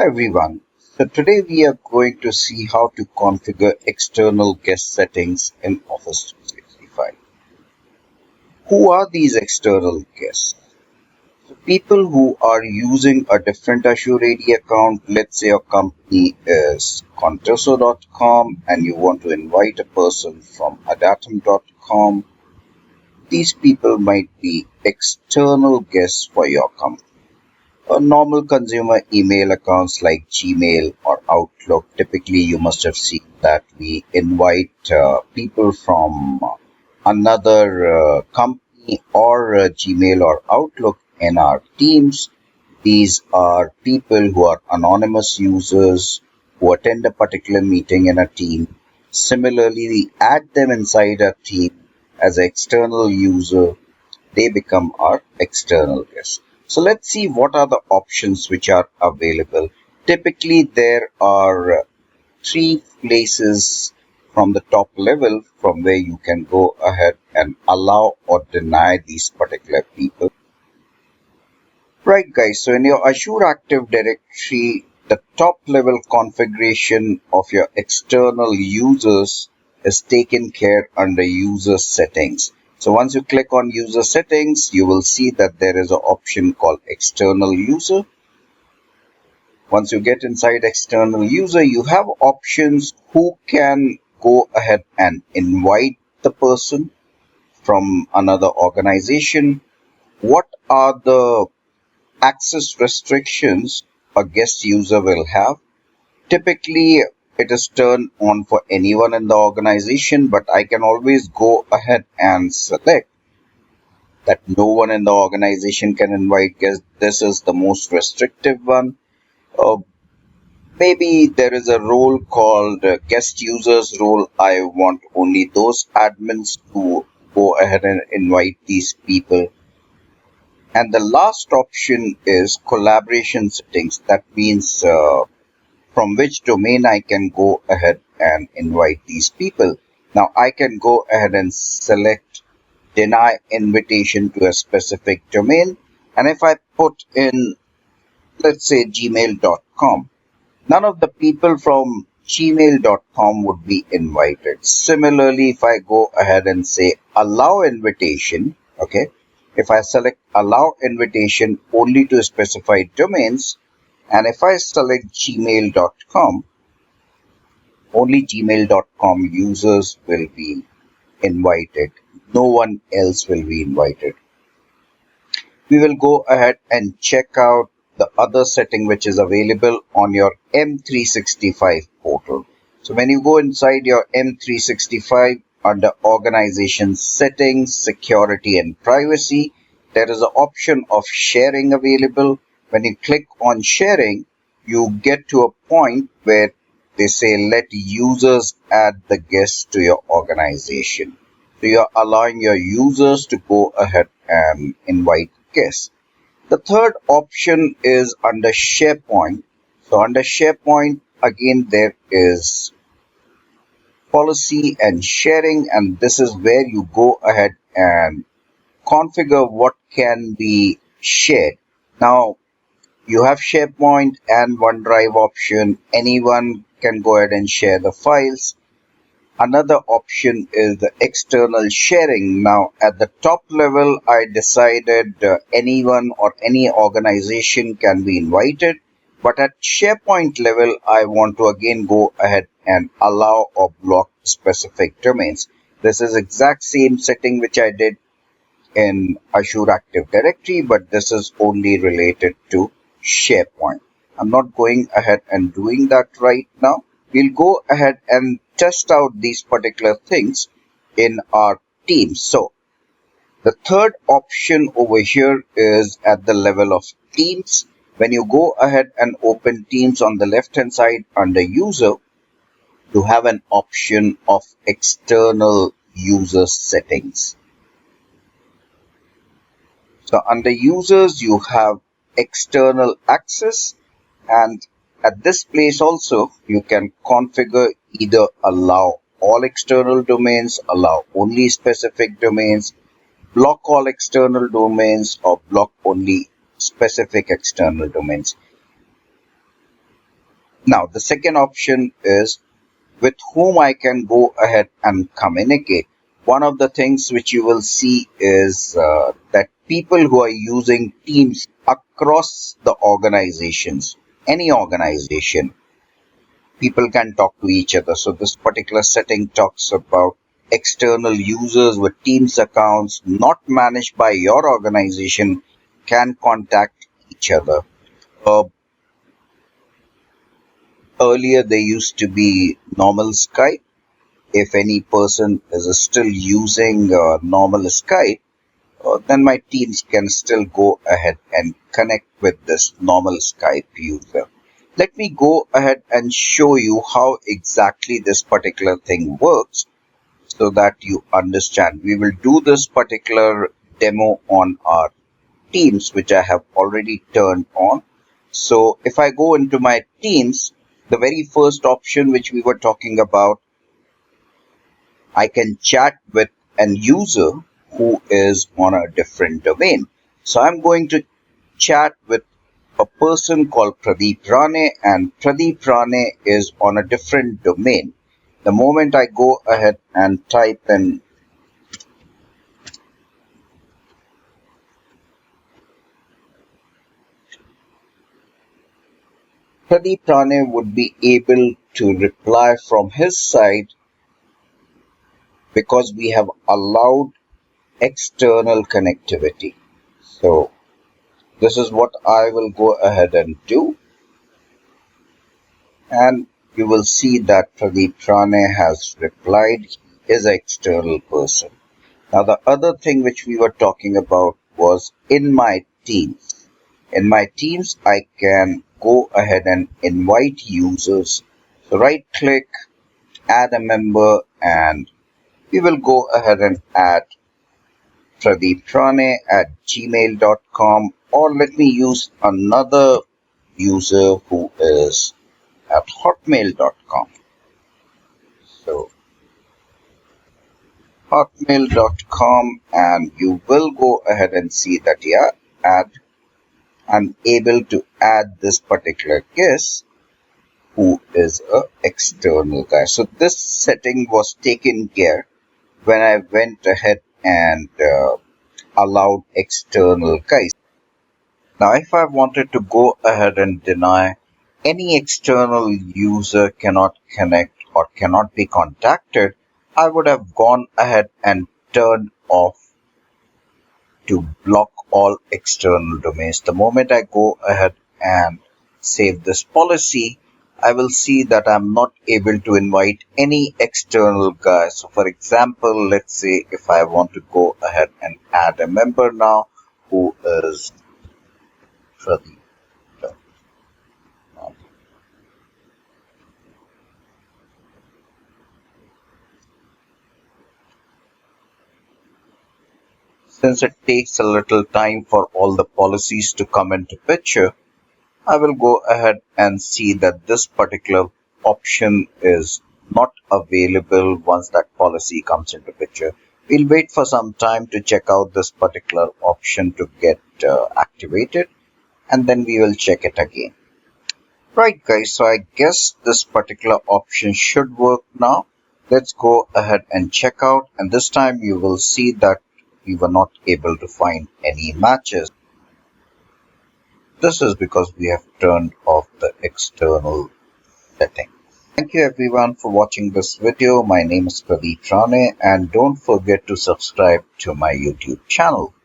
Hi everyone. So today we are going to see how to configure external guest settings in Office 365. Who are these external guests? So people who are using a different Azure AD account, let's say your company is Contoso.com and you want to invite a person from Adatum.com. These people might be external guests for your company. Normal consumer email accounts like Gmail or Outlook, typically you must have seen that we invite people from another company or Gmail or Outlook in our teams. These are people who are anonymous users who attend a particular meeting in a team. Similarly, we add them inside a team as an external user. They become our external guests. So let's see what are the options which are available. Typically, there are three places from the top level from where you can go ahead and allow or deny these particular people. Right, guys. So in your Azure Active Directory, the top level configuration of your external users is taken care under user settings. So once you click on user settings, you will see that there is an option called external user. Once you get inside external user, you have options who can go ahead and invite the person from another organization. What are the access restrictions a guest user will have? Typically, it is turned on for anyone in the organization, but I can always go ahead and select that no one in the organization can invite guests. This is the most restrictive one. Uh, Maybe there is a role called guest users role. I want only those admins to go ahead and invite these people. And the last option is collaboration settings. That means from which domain I can go ahead and invite these people. Now I can go ahead and select deny invitation to a specific domain. And if I put in, let's say, gmail.com, none of the people from gmail.com would be invited. Similarly, if I go ahead and say allow invitation, okay, if I select allow invitation only to specified domains, and if I select gmail.com, only gmail.com users will be invited. No one else will be invited. We will go ahead and check out the other setting which is available on your M365 portal. So when you go inside your M365 under organization settings, security and privacy, there is an option of sharing available. When you click on sharing, you get to a point where they say let users add the guests to your organization. So you're allowing your users to go ahead and invite guests. The third option is under SharePoint. So under SharePoint, again, there is policy and sharing, and this is where you go ahead and configure what can be shared. Now, you have SharePoint and OneDrive option. Anyone can go ahead and share the files. Another option is the external sharing. Now, at the top level, I decided anyone or any organization can be invited. But at SharePoint level, I want to again go ahead and allow or block specific domains. This is exact same setting which I did in Azure Active Directory, but this is only related to SharePoint. I'm not going ahead and doing that right now. We'll go ahead and test out these particular things in our teams. So the third option over here is at the level of teams. When you go ahead and open teams on the left hand side under user, you have an option of external user settings. So under users, you have external access, and at this place also, you can configure either allow all external domains, allow only specific domains, block all external domains, or block only specific external domains. Now, the second option is with whom I can go ahead and communicate. One of the things which you will see is that people who are using Teams across the organizations, any organization, people can talk to each other. So this particular setting talks about external users with Teams accounts not managed by your organization can contact each other. Uh, Earlier, there used to be normal Skype. If any person is still using normal Skype, then my teams can still go ahead and connect with this normal Skype user. Let me go ahead and show you how exactly this particular thing works so that you understand. We will do this particular demo on our Teams, which I have already turned on. So if I go into my Teams, the very first option which we were talking about, I can chat with an user who is on a different domain. So I'm going to chat with a person called Pradeep Rane, and Pradeep Rane is on a different domain. The moment I go ahead and type in Pradeep Rane would be able to reply from his side because we have allowed external connectivity. So this is what I will go ahead and do. And you will see that Pradeep Rane has replied. He is an external person. Now the other thing which we were talking about was in my Teams. In my Teams, I can go ahead and invite users. So right click, add a member, and we will go ahead and add Pradeep Rane at gmail.com, or let me use another user who is at hotmail.com. So hotmail.com, and you will go ahead and see that I'm able to add this particular guest who is a external guy. So this setting was taken care when I went ahead and allowed external guys. Now, if I wanted to go ahead and deny any external user cannot connect or cannot be contacted, I would have gone ahead and turned off to block all external domains. The moment I go ahead and save this policy, I will see that I'm not able to invite any external guys. So for example, let's say if I want to go ahead and add a member now who is Pradeep. Since it takes a little time for all the policies to come into picture, I will go ahead and see that this particular option is not available once that policy comes into picture. We'll wait for some time to check out this particular option to get activated, and then we will check it again. Right guys, so I guess this particular option should work now. Let's go ahead and check out, and this time you will see that we were not able to find any matches. This is because we have turned off the external setting. Thank you everyone for watching this video. My name is Pradeep Rane, and don't forget to subscribe to my YouTube channel.